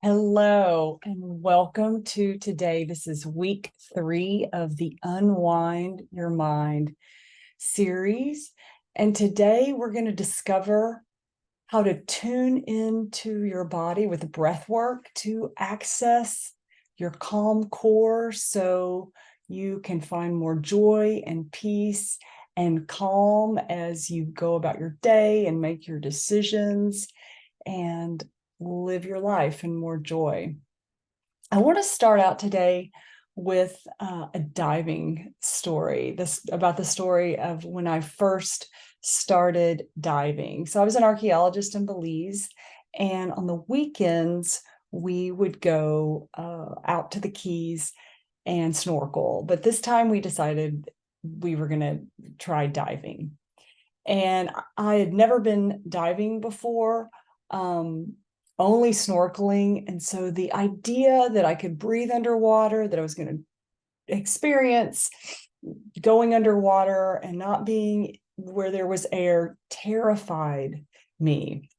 Hello and welcome to today. This is week 3 of the Unwind Your Mind series. And today we're going to discover how to tune into your body with breath work to access your calm core so you can find more joy and peace and calm as you go about your day and make your decisions and live your life in more joy. I want to start out today with a diving story, about the story of when I first started diving. So I was an archaeologist in Belize, and on the weekends, we would go out to the Keys and snorkel. But this time we decided we were going to try diving. And I had never been diving before, only snorkeling. And so the idea that I could breathe underwater, that I was going to experience going underwater and not being where there was air, terrified me.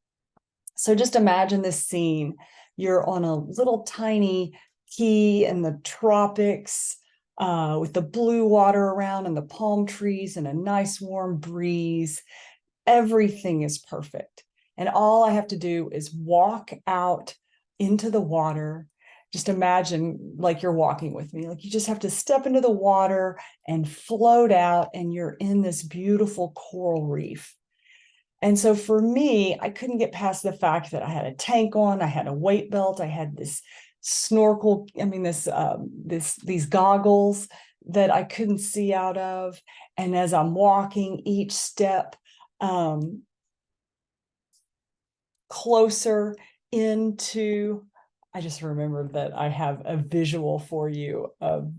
So just imagine this scene. You're on a little tiny key in the tropics, with the blue water around and the palm trees and a nice warm breeze. Everything is perfect. And all I have to do is walk out into the water. Just imagine like you're walking with me. Like you just have to step into the water and float out, and you're in this beautiful coral reef. And so for me, I couldn't get past the fact that I had a tank on, I had a weight belt, I had this snorkel, these goggles that I couldn't see out of. And as I'm walking each step closer into, I just remembered that I have a visual for you of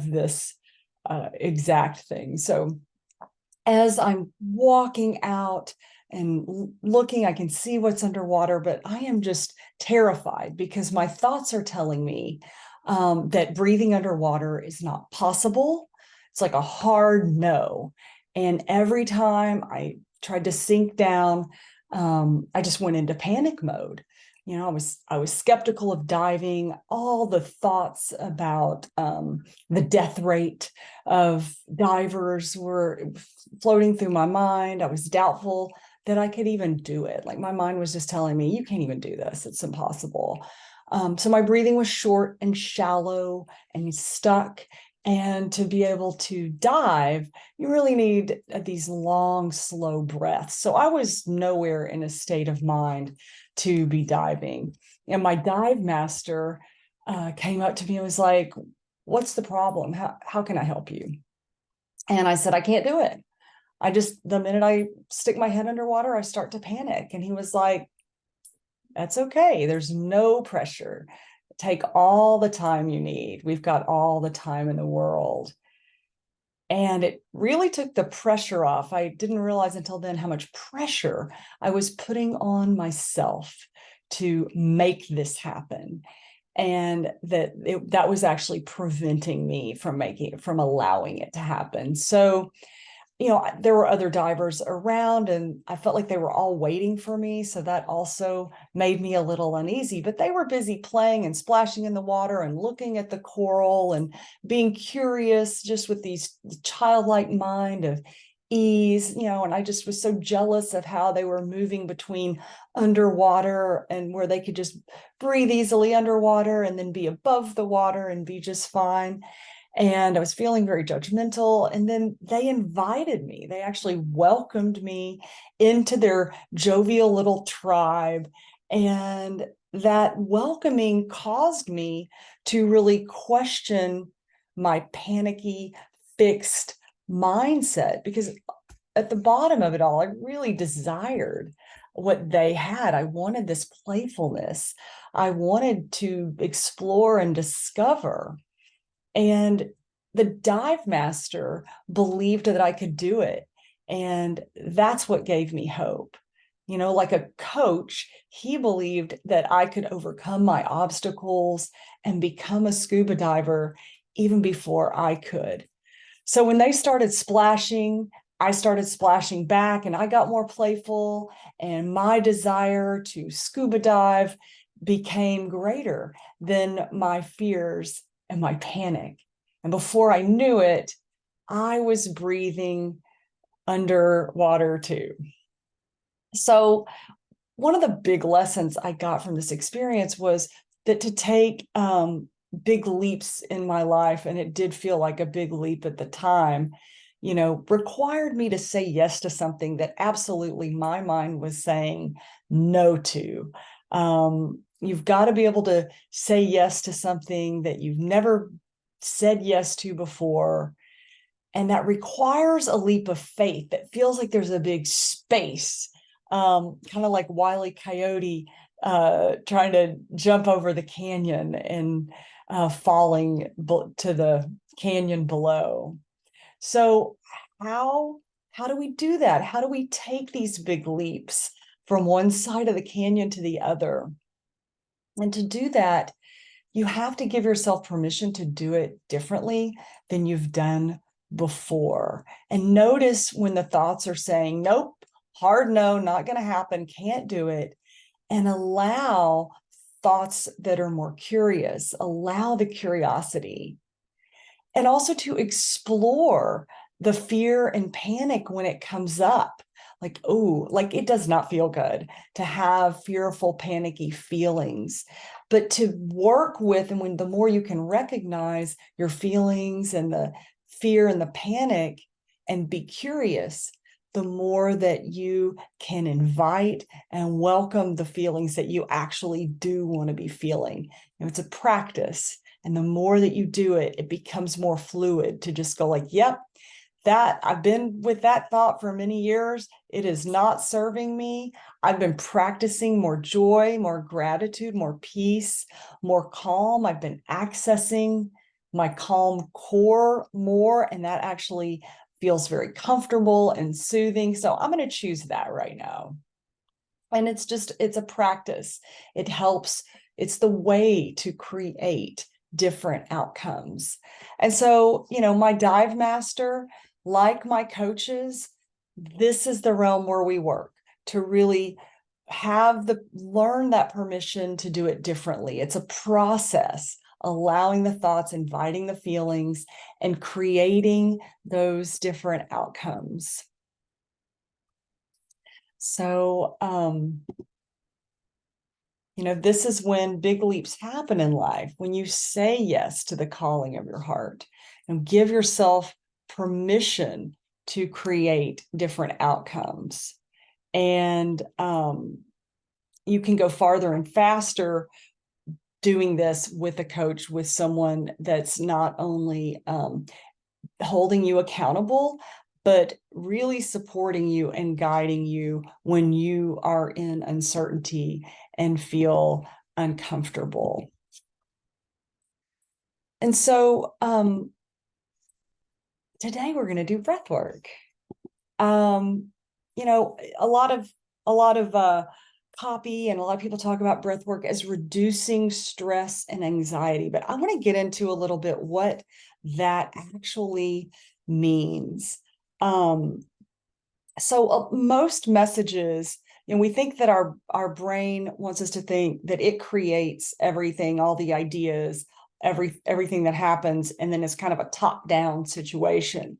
this exact thing. So as I'm walking out and looking, I can see what's underwater, but I am just terrified because my thoughts are telling me that breathing underwater is not possible. It's like a hard no. And every time I tried to sink down, I just went into panic mode. You know, I was skeptical of diving. All the thoughts about the death rate of divers were floating through my mind. I was doubtful that I could even do it. Like my mind was just telling me, you can't even do this. It's impossible. So my breathing was short and shallow and stuck. And to be able to dive, you really need these long, slow breaths. So I was nowhere in a state of mind to be diving. And my dive master came up to me and was like, "What's the problem? How can I help you?" And I said, "I can't do it. The minute I stick my head underwater, I start to panic." And he was like, "That's okay. There's no pressure. Take all the time you need. We've got all the time in the world." And it really took the pressure off. I didn't realize until then how much pressure I was putting on myself to make this happen. And that was actually preventing me from allowing it to happen. So there were other divers around and I felt like they were all waiting for me. So that also made me a little uneasy, but they were busy playing and splashing in the water and looking at the coral and being curious, just with these childlike mind of ease, and I just was so jealous of how they were moving between underwater and where they could just breathe easily underwater and then be above the water and be just fine. And I was feeling very judgmental. And then they invited me. They actually welcomed me into their jovial little tribe. And that welcoming caused me to really question my panicky, fixed mindset, because at the bottom of it all, I really desired what they had. I wanted this playfulness. I wanted to explore and discover. And the dive master believed that I could do it. And that's what gave me hope. Like a coach, he believed that I could overcome my obstacles and become a scuba diver even before I could. So when they started splashing, I started splashing back and I got more playful, and my desire to scuba dive became greater than my fears and my panic. And before I knew it, I was breathing underwater too. So one of the big lessons I got from this experience was that to take big leaps in my life, and it did feel like a big leap at the time, required me to say yes to something that absolutely my mind was saying no to. You've got to be able to say yes to something that you've never said yes to before. And that requires a leap of faith that feels like there's a big space, kind of like Wile E. Coyote trying to jump over the canyon and falling to the canyon below. So how do we do that? How do we take these big leaps from one side of the canyon to the other? And to do that, you have to give yourself permission to do it differently than you've done before. And notice when the thoughts are saying, nope, hard no, not going to happen, can't do it. And allow thoughts that are more curious, allow the curiosity. And also to explore the fear and panic when it comes up. Like, oh, like it does not feel good to have fearful, panicky feelings, but to work with, and when the more you can recognize your feelings and the fear and the panic and be curious, the more that you can invite and welcome the feelings that you actually do want to be feeling. It's a practice. And the more that you do it, it becomes more fluid to just go like, yep, that I've been with that thought for many years. It is not serving me. I've been practicing more joy, more gratitude, more peace, more calm. I've been accessing my calm core more, and that actually feels very comfortable and soothing. So I'm going to choose that right now. And it's a practice. It helps. It's the way to create different outcomes. And so, my dive master, like my coaches, this is the realm where we work to really learn that permission to do it differently. It's a process, allowing the thoughts, inviting the feelings, and creating those different outcomes. So, this is when big leaps happen in life, when you say yes to the calling of your heart and give yourself permission to create different outcomes. And you can go farther and faster doing this with a coach, with someone that's not only holding you accountable, but really supporting you and guiding you when you are in uncertainty and feel uncomfortable. And so today we're going to do breath work. A lot of copy and a lot of people talk about breath work as reducing stress and anxiety, but I want to get into a little bit what that actually means. So most messages, we think that our brain wants us to think that it creates everything, all the ideas, everything that happens, and then it's kind of a top-down situation.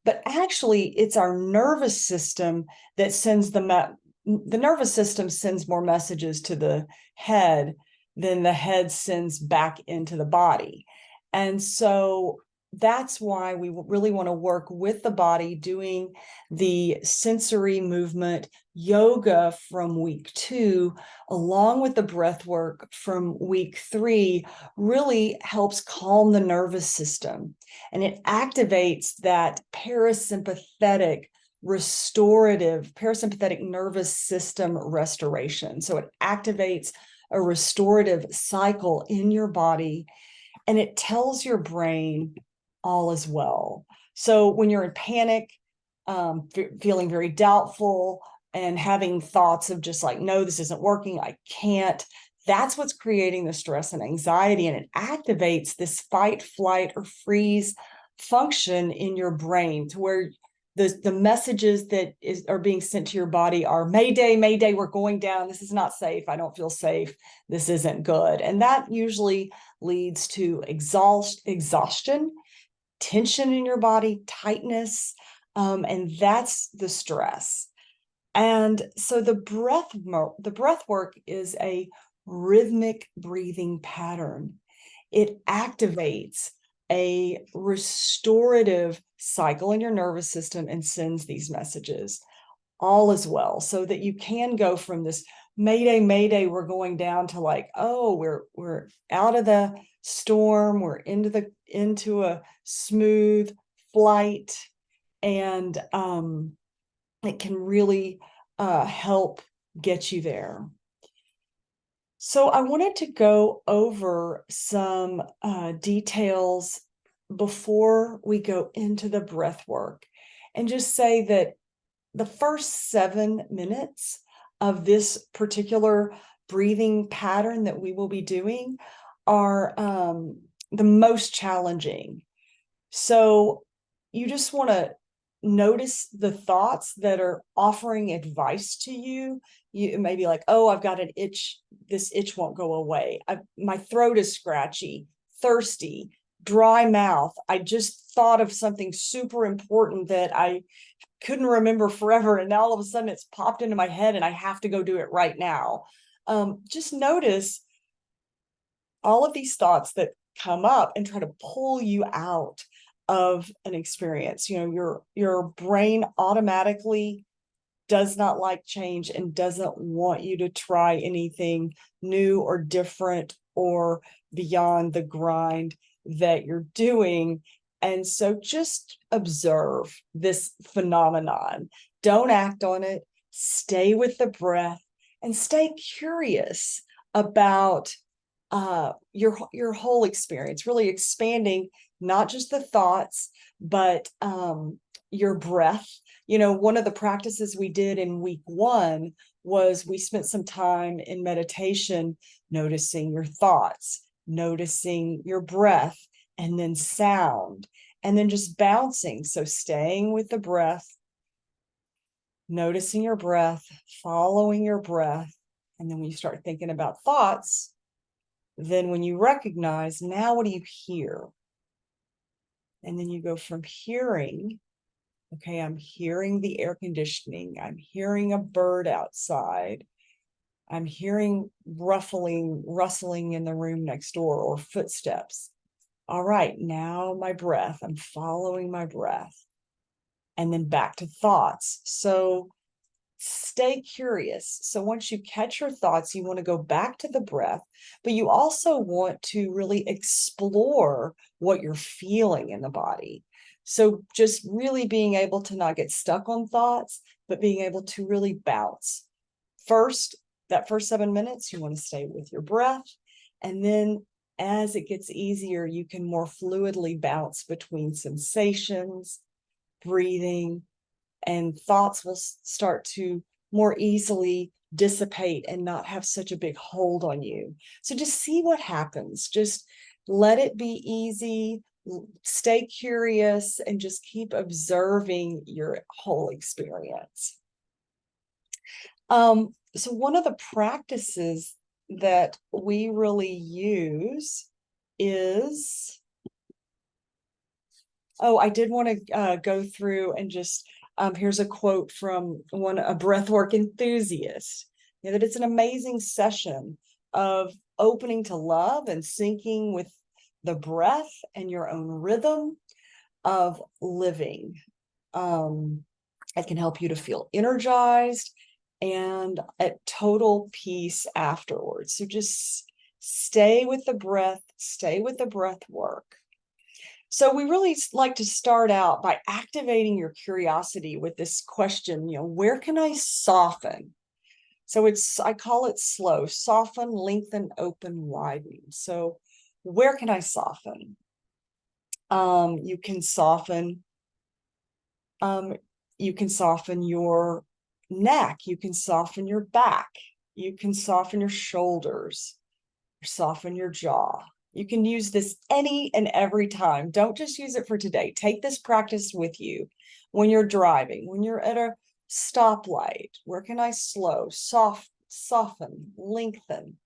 But actually, it's our nervous system that sends the nervous system sends more messages to the head than the head sends back into the body. And so that's why we really want to work with the body, doing the sensory movement yoga from week 2, along with the breath work from week 3, really helps calm the nervous system. And it activates that parasympathetic nervous system restoration. So it activates a restorative cycle in your body, and it tells your brain all is well. So when you're in panic, feeling very doubtful and having thoughts of just like, no, this isn't working, I can't, that's what's creating the stress and anxiety. And it activates this fight, flight, or freeze function in your brain to where the messages that are being sent to your body are Mayday, Mayday, we're going down. This is not safe. I don't feel safe. This isn't good. And that usually leads to exhaustion, tension in your body, tightness, and that's the stress. And so the breath work is a rhythmic breathing pattern. It activates a restorative cycle in your nervous system and sends these messages. All is well, so that you can go from this Mayday, Mayday, we're going down, to like, oh, we're out of the storm, we're into a smooth flight, and it can really help get you there. So I wanted to go over some details before we go into the breath work, and just say that the first 7 minutes of this particular breathing pattern that we will be doing are the most challenging. So you just want to notice the thoughts that are offering advice to you. You may be like, oh, I've got an itch. This itch won't go away. My throat is scratchy, thirsty, dry mouth. I just thought of something super important that I couldn't remember forever, and now all of a sudden it's popped into my head and I have to go do it right now. Just notice all of these thoughts that come up and try to pull you out of an experience. Your brain automatically does not like change and doesn't want you to try anything new or different or beyond the grind that you're doing. And so just observe this phenomenon. Don't act on it. Stay with the breath and stay curious about your whole experience, really expanding not just the thoughts, but your breath. One of the practices we did in week 1 was we spent some time in meditation, noticing your thoughts, noticing your breath, and then sound, and then just bouncing. So staying with the breath, noticing your breath, following your breath. And then when you start thinking about thoughts, then when you recognize, now what do you hear? And then you go from hearing, okay, I'm hearing the air conditioning, I'm hearing a bird outside, I'm hearing rustling in the room next door, or footsteps. All right, now my breath, I'm following my breath. And then back to thoughts. So stay curious. So once you catch your thoughts, you want to go back to the breath, but you also want to really explore what you're feeling in the body. So just really being able to not get stuck on thoughts, but being able to really bounce. That first 7 minutes, you want to stay with your breath. And then as it gets easier, you can more fluidly bounce between sensations, breathing, and thoughts will start to more easily dissipate and not have such a big hold on you. So just see what happens. Just let it be easy, stay curious, and just keep observing your whole experience. So one of the practices that we really use is, I did want to go through and just, here's a quote from a breathwork enthusiast, that it's an amazing session of opening to love and syncing with the breath and your own rhythm of living. It can help you to feel energized and at total peace afterwards. So just stay with the breath, stay with the breath work. So we really like to start out by activating your curiosity with this question, where can I soften? So I call it slow: soften, lengthen, open, widen. So where can I soften? You can soften your neck, you can soften your back, you can soften your shoulders, soften your jaw. You can use this any and every time. Don't just use it for today. Take this practice with you when you're driving, when you're at a stoplight. Where can I slow, soften, lengthen,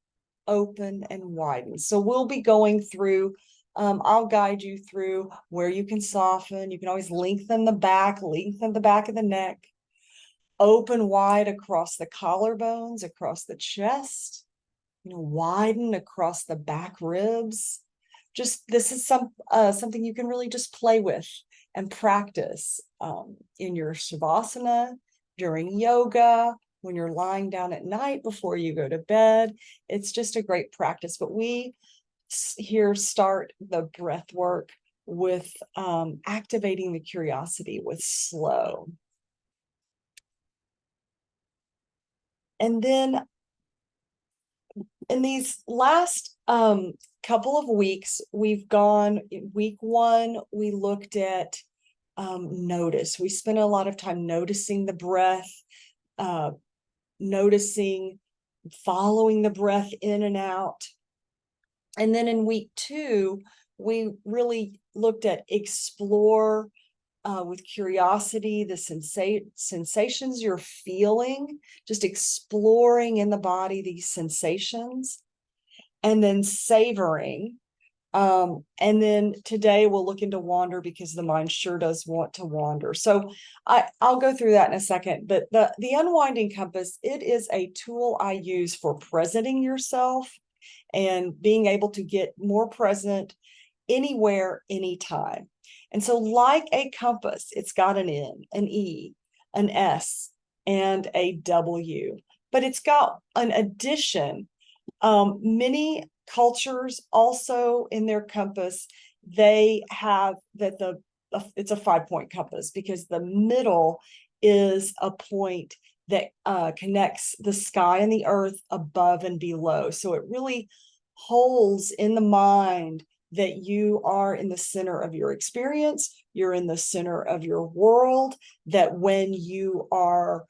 open, and widen? So we'll be going through, I'll guide you through where you can soften. You can always lengthen the back of the neck, open wide across the collarbones, across the chest, widen across the back ribs. Just this is something you can really just play with and practice in your shavasana, during yoga, when you're lying down at night before you go to bed. It's just a great practice. But we here start the breath work with activating the curiosity with slow. And then in these last couple of weeks, week one, we looked at notice. We spent a lot of time noticing the breath, noticing, following the breath in and out. And then in week two, we really looked at explore with curiosity, the sensations you're feeling, just exploring in the body these sensations, and then savoring. And then today we'll look into wander, because the mind sure does want to wander. So I'll go through that in a second. But the unwinding compass, it is a tool I use for presenting yourself and being able to get more present anywhere, anytime. And so like a compass, it's got an N, an E, an S, and a W, but it's got an addition. Many cultures also in their compass, they have that it's a 5-point compass, because the middle is a point that connects the sky and the earth above and below. So it really holds in the mind that you are in the center of your experience, you're in the center of your world, that when your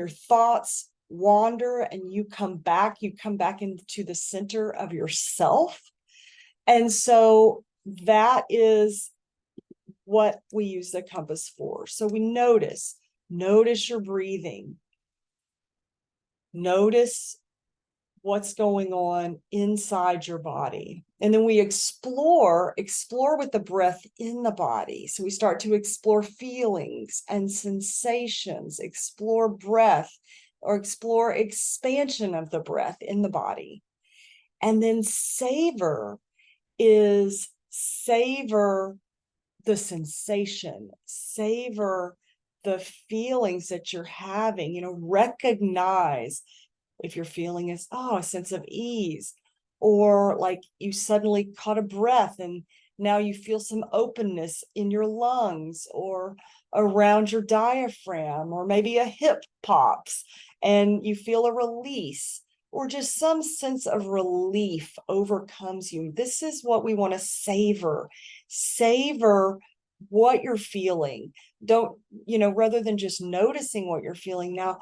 thoughts wander and you come back into the center of yourself. And so that is what we use the compass for. So we notice your breathing, notice what's going on inside your body. And then we explore with the breath in the body. So we start to explore feelings and sensations, explore breath, or explore expansion of the breath in the body. And then savor the sensation, savor the feelings that you're having, recognize if you're feeling a sense of ease, or like you suddenly caught a breath and now you feel some openness in your lungs or around your diaphragm, or maybe a hip pops and you feel a release, or just some sense of relief overcomes you. This is what we want to savor. Savor what you're feeling. Don't, rather than just noticing what you're feeling, now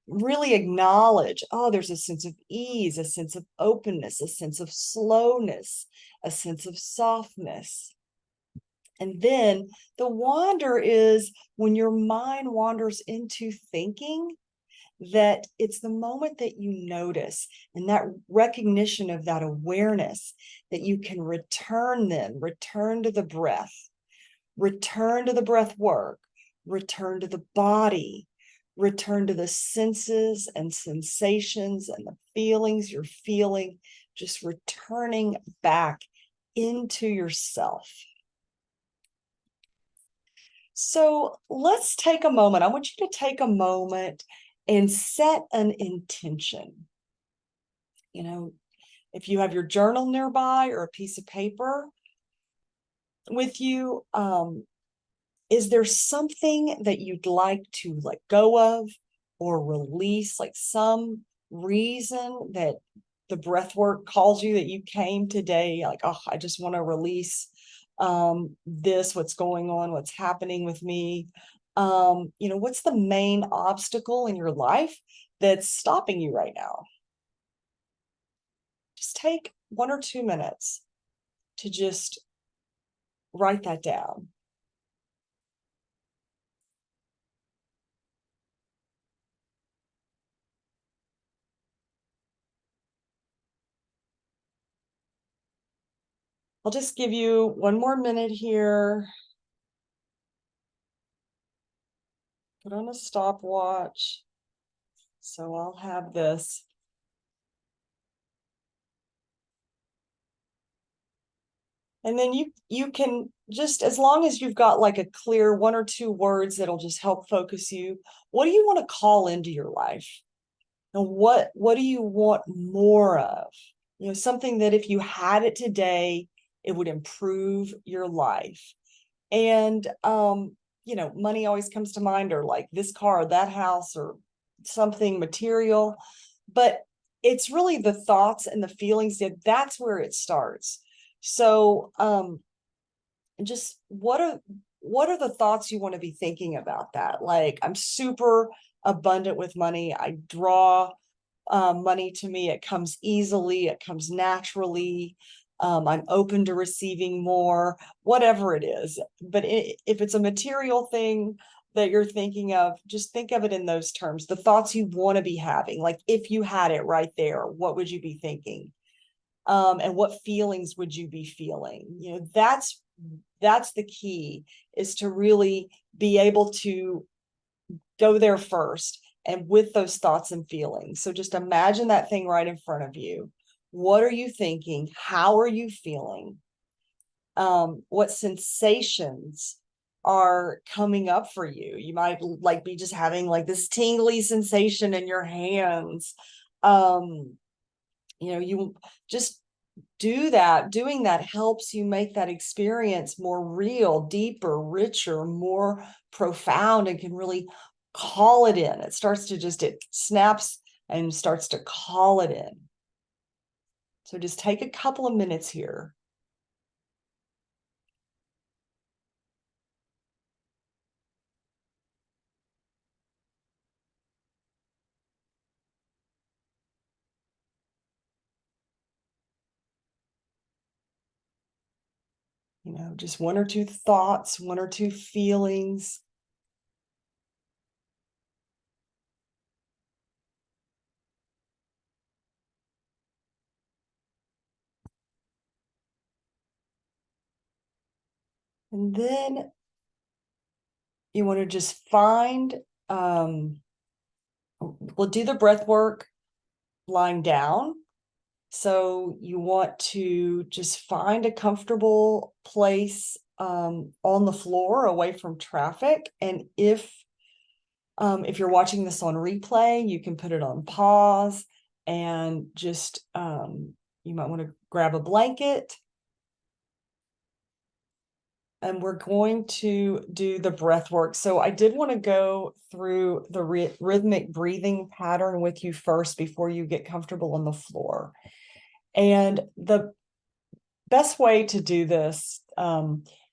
really acknowledge, there's a sense of ease, a sense of openness, a sense of slowness, a sense of softness. And then the wander is when your mind wanders into thinking, that it's the moment that you notice, and that recognition of that awareness, that you can return to the breath, return to the breath work, return to the body, return to the senses and sensations and the feelings you're feeling, just returning back into yourself. So let's take a moment. I want you to take a moment and set an intention. If you have your journal nearby or a piece of paper with you, is there something that you'd like to let go of or release, like some reason that the breath work calls you, that you came today, like, I just want to release what's going on, what's happening with me? What's the main obstacle in your life that's stopping you right now? Just take 1 or 2 minutes to just write that down. I'll just give you one more minute here. Put on a stopwatch. So I'll have this. And then you can just, as long as you've got like a clear 1 or 2 words that'll just help focus you, what do you want to call into your life? And what do you want more of? You know, something that if you had it today, it would improve your life. And you know, money always comes to mind, or like this car, or that house, or something material. But it's really the thoughts and the feelings that's where it starts. So just what are the thoughts you want to be thinking about that? Like, I'm super abundant with money. I draw money to me. It comes easily. It comes naturally. I'm open to receiving more, whatever it is. But if it's a material thing that you're thinking of, just think of it in those terms. The thoughts you want to be having, like if you had it right there, what would you be thinking? And what feelings would you be feeling? You know, that's the key, is to really be able to go there first, and with those thoughts and feelings. So just imagine that thing right in front of you. What are you thinking? How are you feeling? What sensations are coming up for you? You might like be just having like this tingly sensation in your hands. You know, you just doing that helps you make that experience more real, deeper, richer, more profound, and can really call it in. It snaps and starts to call it in. So just take a couple of minutes here. You know, just 1 or 2 thoughts, 1 or 2 feelings. And then you want to just find, we'll do the breath work lying down. So you want to just find a comfortable place on the floor away from traffic. And if you're watching this on replay, you can put it on pause, and just you might want to grab a blanket. And we're going to do the breath work. So I did want to go through the rhythmic breathing pattern with you first before you get comfortable on the floor. And the best way to do this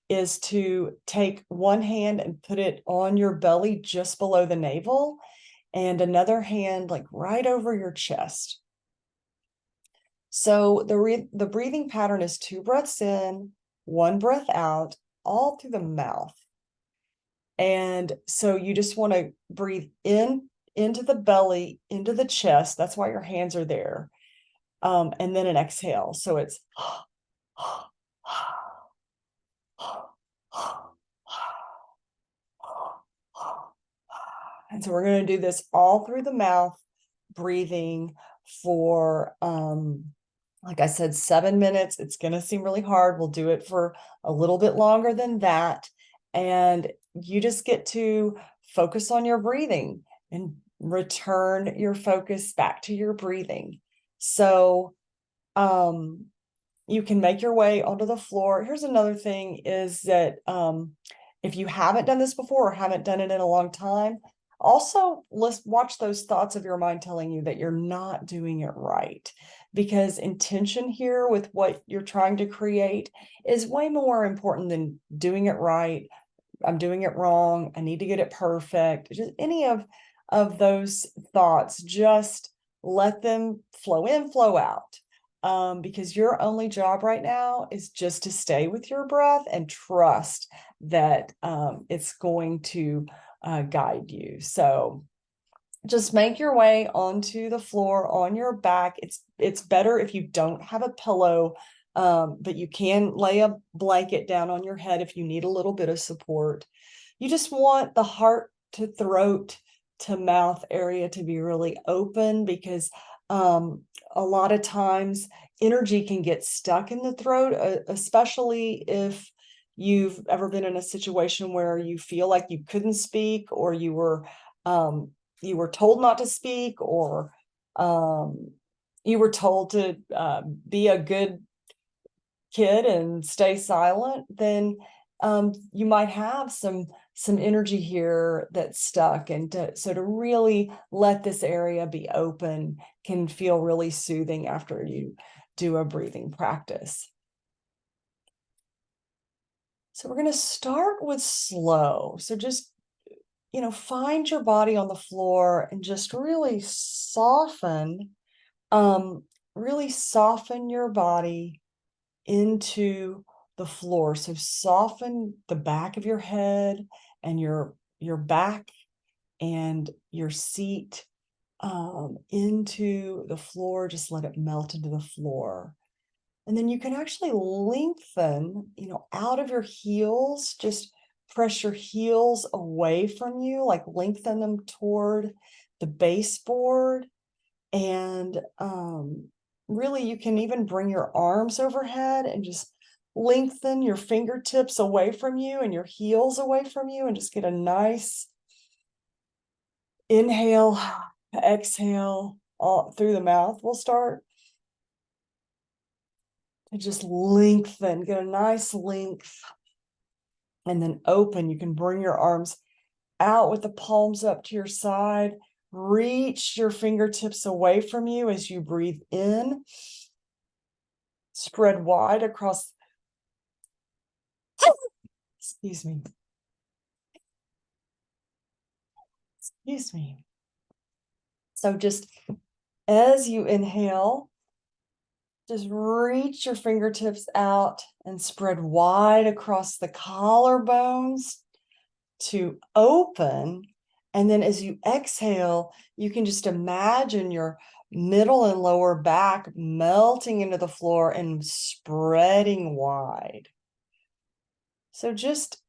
is to take one hand and put it on your belly just below the navel, and another hand like right over your chest. So the breathing pattern is 2 breaths in, 1 breath out, all through the mouth. And so you just want to breathe in, into the belly, into the chest. That's why your hands are there. And then an exhale. So it's and so we're going to do this all through the mouth, breathing for like I said, 7 minutes. It's going to seem really hard. We'll do it for a little bit longer than that. And you just get to focus on your breathing and return your focus back to your breathing. So you can make your way onto the floor. Here's another thing, is that if you haven't done this before or haven't done it in a long time, also let's watch those thoughts of your mind telling you that you're not doing it right, because intention here with what you're trying to create is way more important than doing it right. I'm doing it wrong. I need to get it perfect. Just any of those thoughts, just let them flow in, flow out. because your only job right now is just to stay with your breath and trust that it's going to guide you. So just make your way onto the floor on your back. It's better if you don't have a pillow, but you can lay a blanket down on your head if you need a little bit of support. You just want the heart to throat to mouth area to be really open, because a lot of times energy can get stuck in the throat, especially if you've ever been in a situation where you feel like you couldn't speak, or you were told not to speak, or you were told to be a good kid and stay silent. Then you might have some energy here that's stuck, and so to really let this area be open can feel really soothing after you do a breathing practice. So we're going to start with slow. So just, find your body on the floor and just really soften your body into the floor. So soften the back of your head and your back and your seat into the floor. Just let it melt into the floor. And then you can actually lengthen, out of your heels. Just press your heels away from you, like lengthen them toward the baseboard. And really, you can even bring your arms overhead and just lengthen your fingertips away from you and your heels away from you, and just get a nice inhale, exhale all through the mouth. We'll start. And just lengthen, get a nice length, and then open. You can bring your arms out with the palms up to your side. Reach your fingertips away from you as you breathe in. Spread wide across, excuse me. So just as you inhale, just reach your fingertips out and spread wide across the collarbones to open. And then as you exhale, you can just imagine your middle and lower back melting into the floor and spreading wide. So just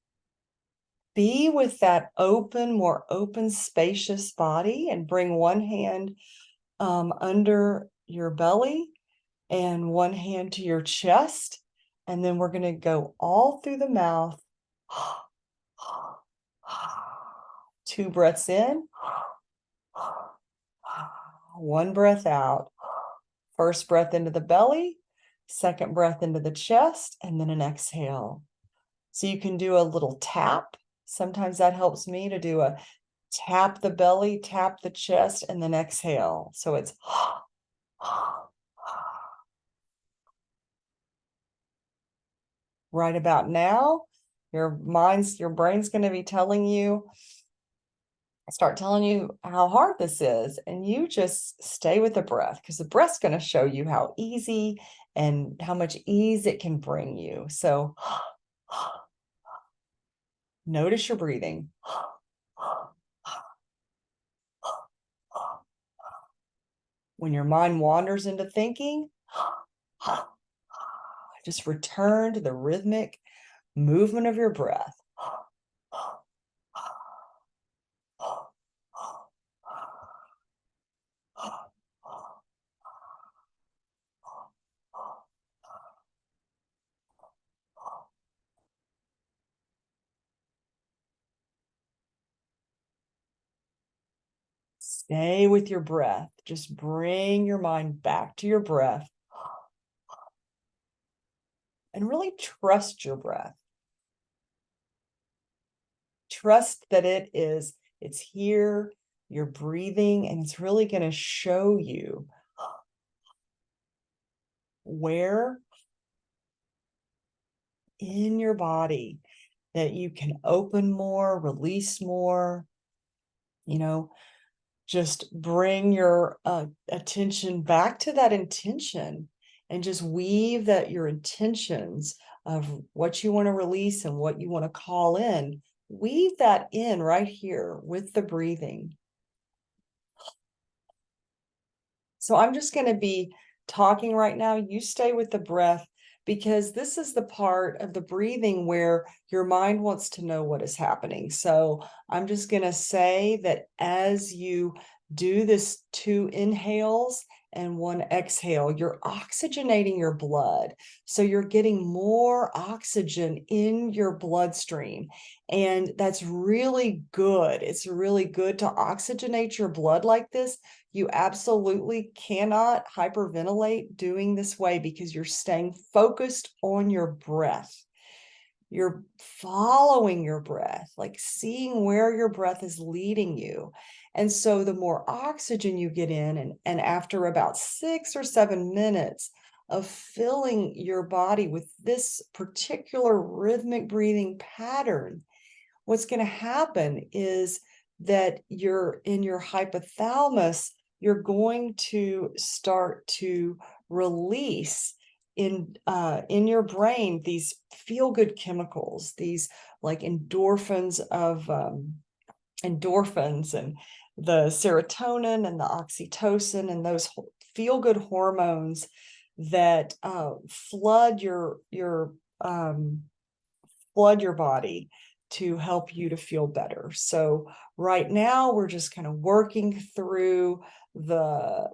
be with that more open, spacious body, and bring one hand under your belly and one hand to your chest. And then we're going to go all through the mouth. 2 breaths in, 1 breath out. First breath into the belly, second breath into the chest, and then an exhale. So you can do a little tap. Sometimes that helps me to do a tap the belly, tap the chest, and then exhale. So it's right about now, your brain's going to be telling you, start telling you how hard this is, and you just stay with the breath, because the breath's going to show you how easy and how much ease it can bring you. So notice your breathing. When your mind wanders into thinking, just return to the rhythmic movement of your breath. Stay with your breath. Just bring your mind back to your breath and really trust your breath. Trust that it's here, you're breathing, and it's really going to show you where in your body that you can open more, release more. Just bring your attention back to that intention and just weave that your intentions of what you want to release and what you want to call in, weave that in right here with the breathing. So I'm just going to be talking right now. You stay with the breath, because this is the part of the breathing where your mind wants to know what is happening. So I'm just going to say that as you do this 2 inhales and 1 exhale, you're oxygenating your blood. So you're getting more oxygen in your bloodstream. And that's really good. It's really good to oxygenate your blood like this. You absolutely cannot hyperventilate doing this way, because you're staying focused on your breath. You're following your breath, like seeing where your breath is leading you. And so the more oxygen you get in, and after about 6 or 7 minutes of filling your body with this particular rhythmic breathing pattern, what's going to happen is that you're in your hypothalamus, you're going to start to release in your brain these feel-good chemicals, these like endorphins and the serotonin and the oxytocin and those feel-good hormones that flood your body to help you to feel better. So right now we're just kind of working through the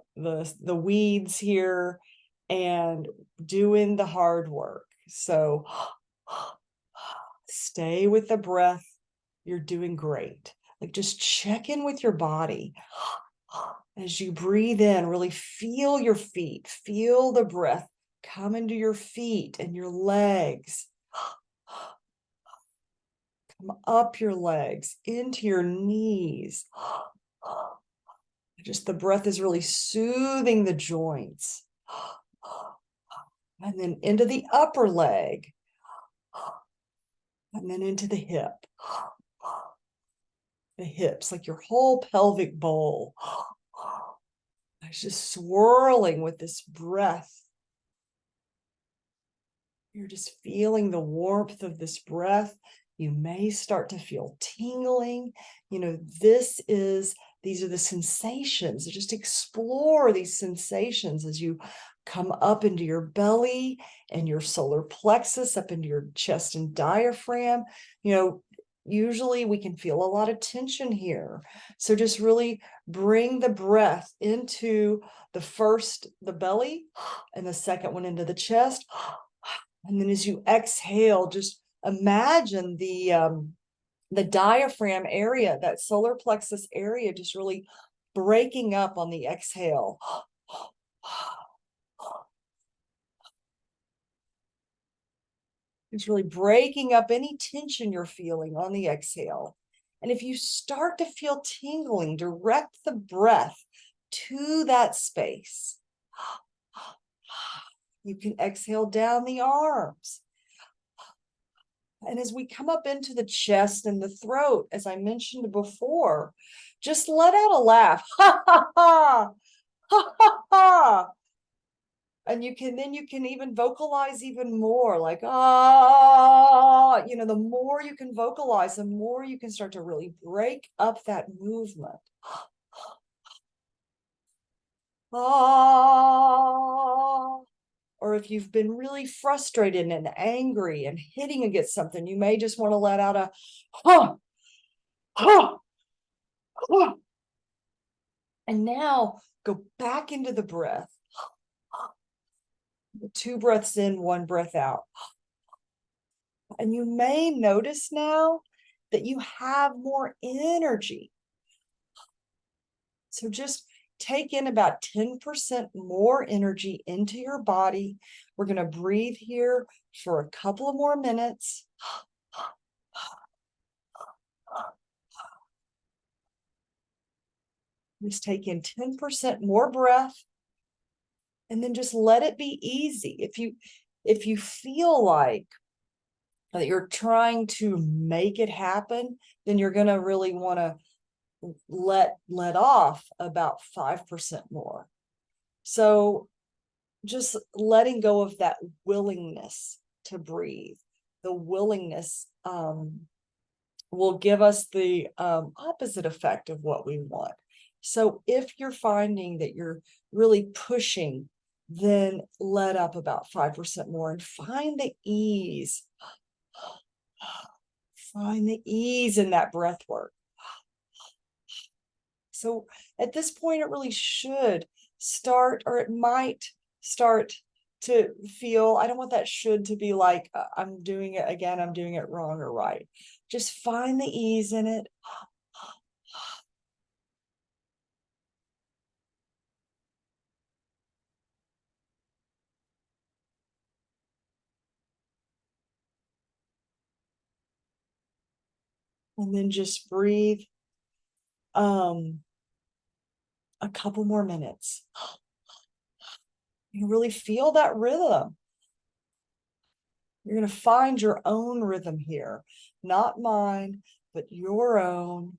weeds here and doing the hard work. So stay with the breath. You're doing great. Like, just check in with your body. As you breathe in, really feel your feet, feel the breath come into your feet and your legs. Come up your legs into your knees. Just the breath is really soothing the joints. And then into the upper leg. And then into the hip. The hips, like your whole pelvic bowl. It's just swirling with this breath. You're just feeling the warmth of this breath. You may start to feel tingling. These are the sensations. Just explore these sensations as you come up into your belly and your solar plexus, up into your chest and diaphragm. Usually we can feel a lot of tension here. So just really bring the breath into the belly, and the second one into the chest. And then as you exhale, just imagine the diaphragm area, that solar plexus area, just really breaking up on the exhale. It's really breaking up any tension you're feeling on the exhale. And if you start to feel tingling, direct the breath to that space. You can exhale down the arms. And as we come up into the chest and the throat, as I mentioned before, just let out a laugh. Ha ha ha! Ha ha ha! And you can even vocalize even more, like, ah, the more you can vocalize, the more you can start to really break up that movement. Ah. Or if you've been really frustrated and angry and hitting against something, you may just want to let out a huh, huh, huh. And now go back into the breath. 2 breaths in, 1 breath out. And you may notice now that you have more energy. So just take in about 10% more energy into your body. We're going to breathe here for a couple of more minutes. Just take in 10% more breath, and then just let it be easy. If you feel like that you're trying to make it happen, then you're going to really want to let off about 5% more. So just letting go of that willingness to breathe. The willingness will give us the opposite effect of what we want. So if you're finding that you're really pushing, then let up about 5% more and find the ease. Find the ease in that breath work. So at this point, it really should start, or it might start to feel, I don't want that should to be like, I'm doing it again, I'm doing it wrong or right. Just find the ease in it. And then just breathe a couple more minutes. You really feel that rhythm. You're going to find your own rhythm here, not mine, but your own.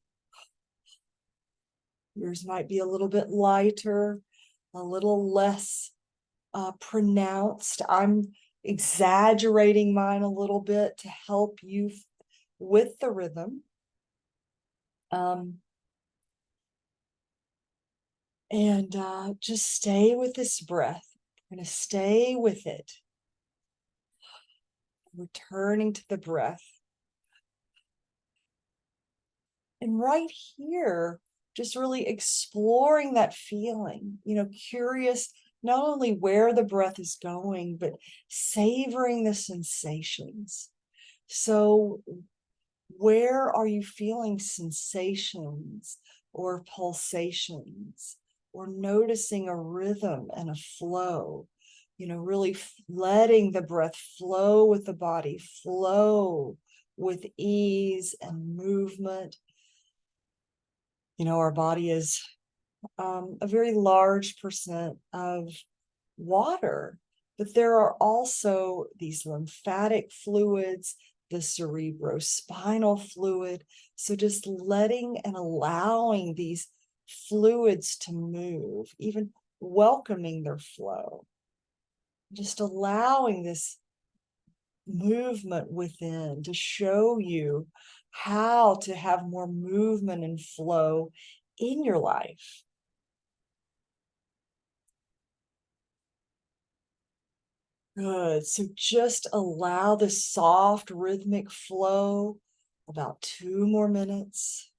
Yours might be a little bit lighter, a little less pronounced. I'm exaggerating mine a little bit to help you with the rhythm. And just stay with this breath. We're going to stay with it. Returning to the breath. And right here, just really exploring that feeling, curious not only where the breath is going, but savoring the sensations. So where are you feeling sensations or pulsations, or noticing a rhythm and a flow? Really letting the breath flow with the body, flow with ease and movement. Our body is a very large percent of water, but there are also these lymphatic fluids, the cerebrospinal fluid. So just letting and allowing these fluids to move, even welcoming their flow, just allowing this movement within to show you how to have more movement and flow in your life. Good. So just allow the soft rhythmic flow. About 2 more minutes.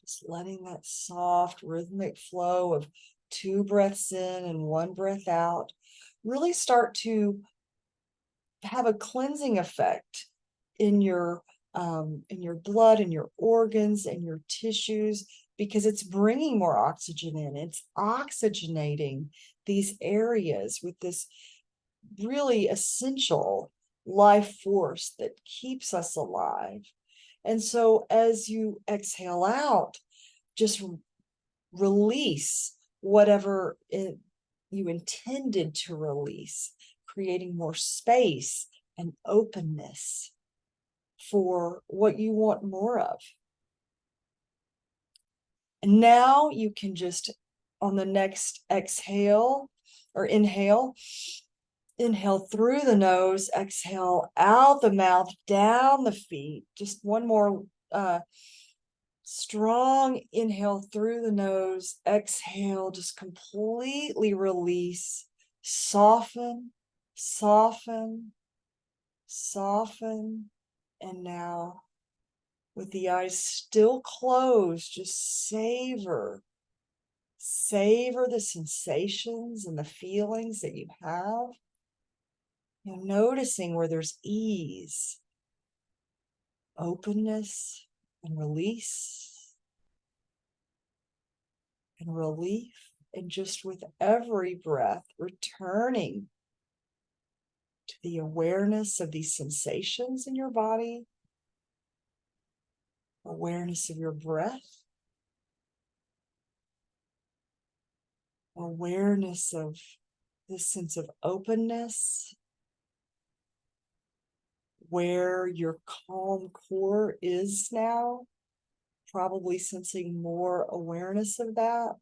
Just letting that soft rhythmic flow of 2 breaths in and 1 breath out really start to have a cleansing effect in your blood, in your organs, and your tissues, because it's bringing more oxygen in. It's oxygenating these areas with this really essential life force that keeps us alive. And so as you exhale out, just release whatever you intended to release, creating more space and openness for what you want more of. And now you can just, on the next exhale or inhale through the nose, exhale out the mouth, down the feet. Just one more strong inhale through the nose, exhale, just completely release, soften, soften, soften. And now, with the eyes still closed, just savor the sensations and the feelings that you have. Noticing where there's ease, openness, and release, and relief. And just with every breath, returning to the awareness of these sensations in your body, awareness of your breath, awareness of this sense of openness, where your calm core is now, probably sensing more awareness of that.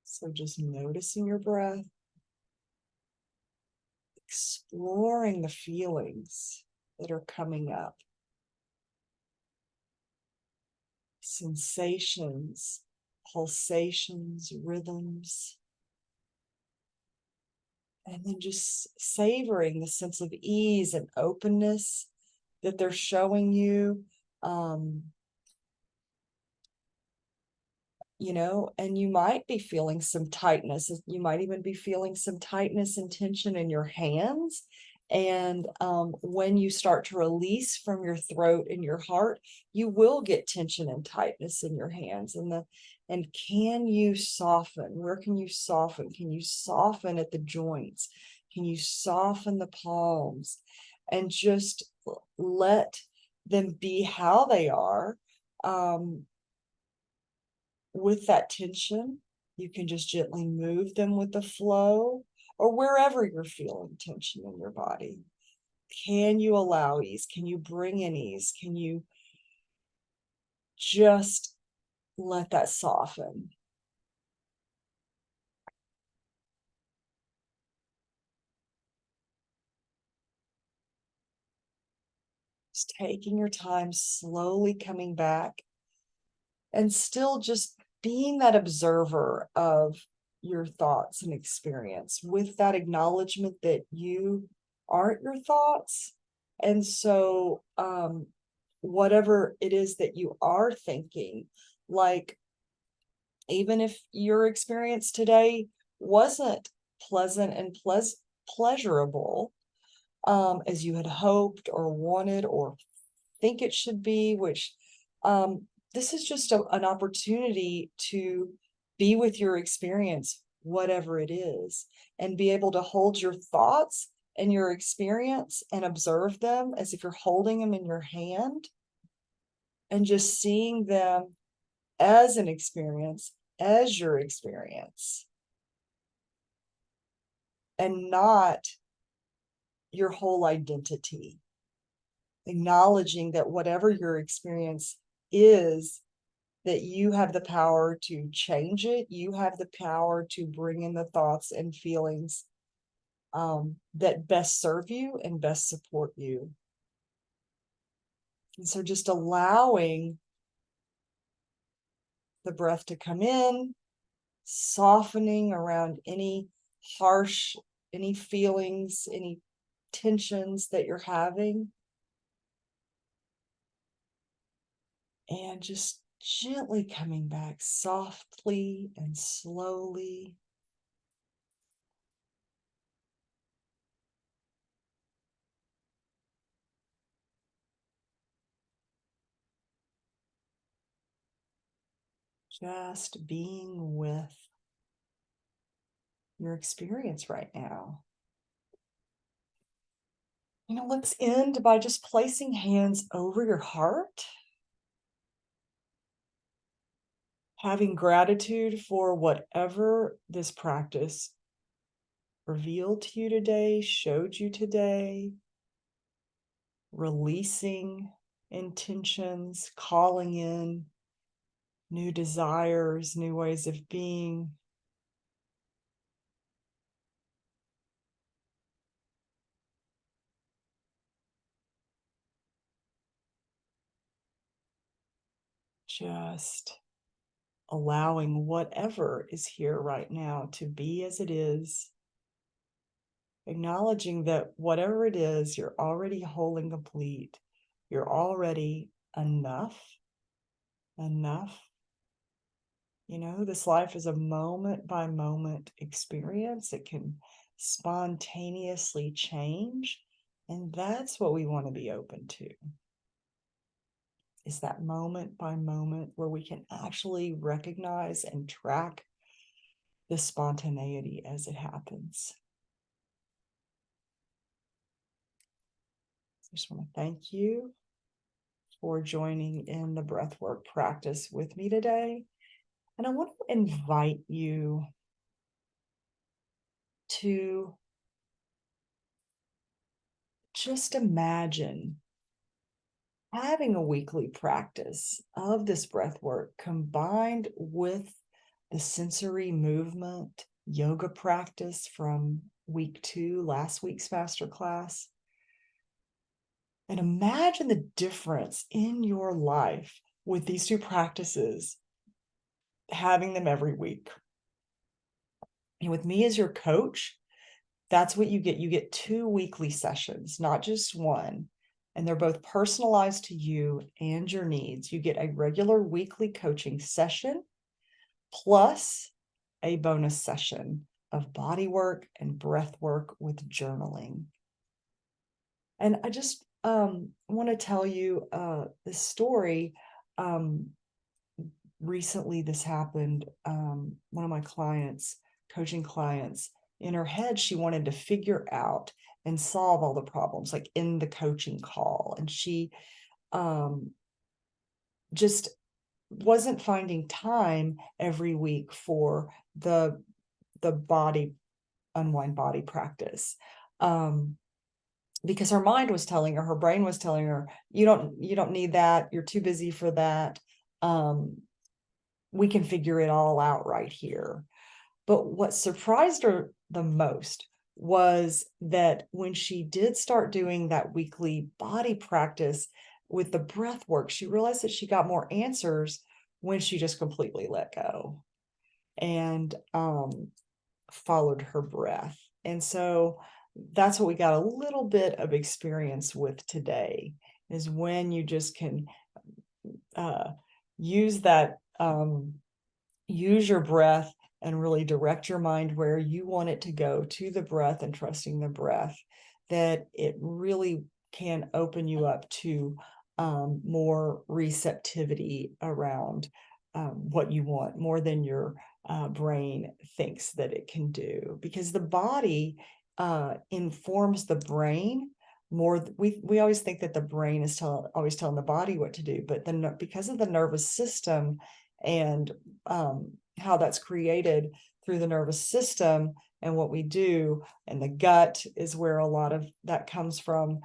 So just noticing your breath, exploring the feelings that are coming up, sensations, pulsations, rhythms, and then just savoring the sense of ease and openness that they're showing you. And you might be feeling some tightness. You might even be feeling some tightness and tension in your hands. And when you start to release from your throat and your heart, you will get tension and tightness in your hands. And can you soften? Where can you soften? Can you soften at the joints? Can you soften the palms? And just let them be how they are. With that tension, you can just gently move them with the flow, or wherever you're feeling tension in your body. Can you allow ease? Can you bring in ease? Can you just let that soften? Just taking your time, slowly coming back, and still just being that observer of your thoughts and experience, with that acknowledgement that you aren't your thoughts. And so whatever it is that you are thinking, like, even if your experience today wasn't pleasant and pleasurable, as you had hoped or wanted or think it should be, which this is just an opportunity to be with your experience, whatever it is, and be able to hold your thoughts and your experience and observe them as if you're holding them in your hand, and just seeing them as an experience, as your experience, and not your whole identity. Acknowledging that whatever your experience is, that you have the power to change it. You have the power to bring in the thoughts and feelings that best serve you and best support you. And so just allowing the breath to come in, softening around any feelings, any tensions that you're having, and just gently coming back softly and slowly. Just being with your experience right now. Let's end by just placing hands over your heart, having gratitude for whatever this practice revealed to you today, showed you today, releasing intentions, calling in new desires, new ways of being. Just allowing whatever is here right now to be as it is, acknowledging that whatever it is, you're already whole and complete. You're already enough. This life is a moment by moment experience. It can spontaneously change. And that's what we want to be open to, is that moment by moment where we can actually recognize and track the spontaneity as it happens. I just want to thank you for joining in the breathwork practice with me today. And I want to invite you to just imagine having a weekly practice of this breath work combined with the sensory movement yoga practice from week 2, last week's masterclass. And imagine the difference in your life with these two practices, having them every week. And with me as your coach, that's what you get. You get 2 weekly sessions, not just one. And they're both personalized to you and your needs. You get a regular weekly coaching session plus a bonus session of body work and breath work with journaling. And I just want to tell you this story. Recently, this happened. One of my clients, coaching clients, in her head, she wanted to figure out and solve all the problems, like in the coaching call. And she just wasn't finding time every week for the body unwind body practice. Because her mind was telling her brain was telling her, you don't need that, you're too busy for that. We can figure it all out right here. But what surprised her the most was that when she did start doing that weekly body practice with the breath work, she realized that she got more answers when she just completely let go and followed her breath. And so that's what we got a little bit of experience with today, is when you just can use that, use your breath and really direct your mind where you want it to go, to the breath, and trusting the breath, that it really can open you up to more receptivity around what you want, more than your brain thinks that it can do. Because the body informs the brain more. We always think that the brain is always telling the body what to do, but then because of the nervous system and how that's created through the nervous system and what we do, and the gut is where a lot of that comes from,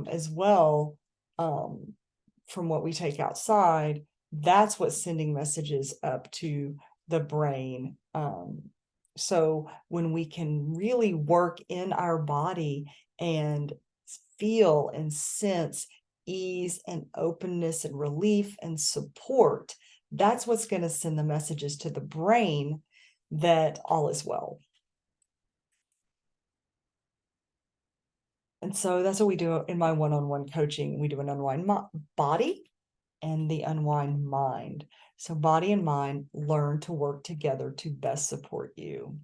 as well, from what we take outside. That's what's sending messages up to the brain. So when we can really work in our body and feel and sense ease and openness and relief and support, that's what's going to send the messages to the brain that all is well. And so that's what we do in my one-on-one coaching. We do an unwind body and the unwind mind. So body and mind learn to work together to best support you.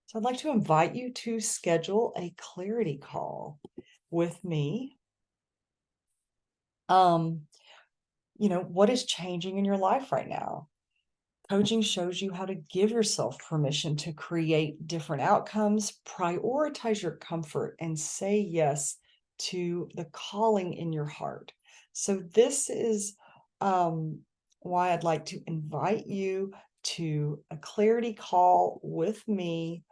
So I'd like to invite you to schedule a clarity call with me. What is changing in your life right now? Coaching shows you how to give yourself permission to create different outcomes, prioritize your comfort, and say yes to the calling in your heart. So this is why I'd like to invite you to a clarity call with me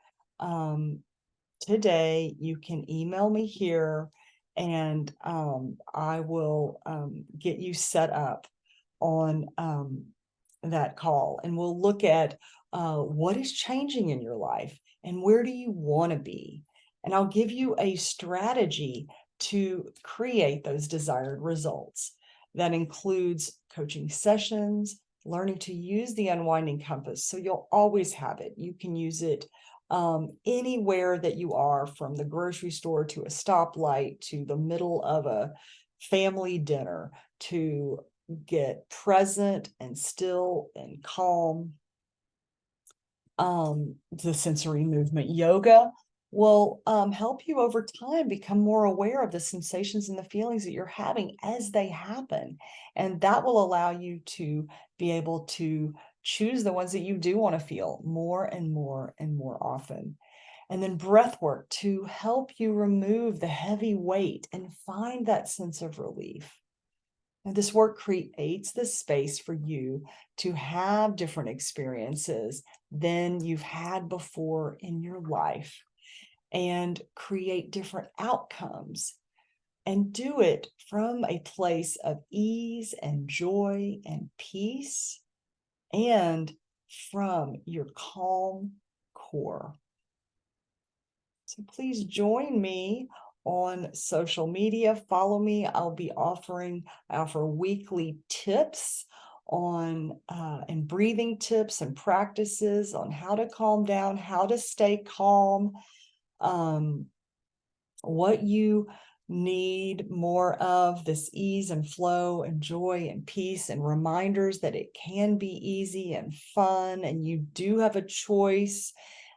today. You can email me here, and I will get you set up on that call, and we'll look at what is changing in your life and where do you want to be. And I'll give you a strategy to create those desired results. That includes coaching sessions, learning to use the unwinding compass. So you'll always have it. You can use it anywhere that you are, from the grocery store to a stoplight to the middle of a family dinner, to get present and still and calm. The sensory movement yoga will help you over time become more aware of the sensations and the feelings that you're having as they happen. And that will allow you to be able to choose the ones that you do want to feel more and more and more often. And then breath work to help you remove the heavy weight and find that sense of relief. And this work creates the space for you to have different experiences than you've had before in your life, and create different outcomes and do it from a place of ease and joy and peace, and from your calm core. So please join me on social media. Follow me. I offer weekly tips on and breathing tips and practices on how to calm down, how to stay calm, what you need more of, this ease and flow and joy and peace, and reminders that it can be easy and fun, and you do have a choice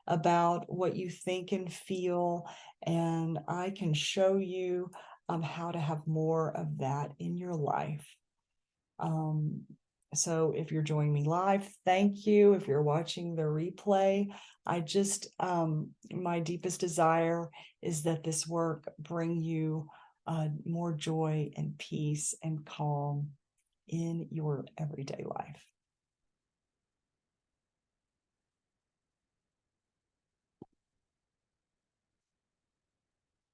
about what you think and feel, and I can show you how to have more of that in your life. So if you're joining me live, thank you. If you're watching the replay, my deepest desire is that this work bring you more joy and peace and calm in your everyday life.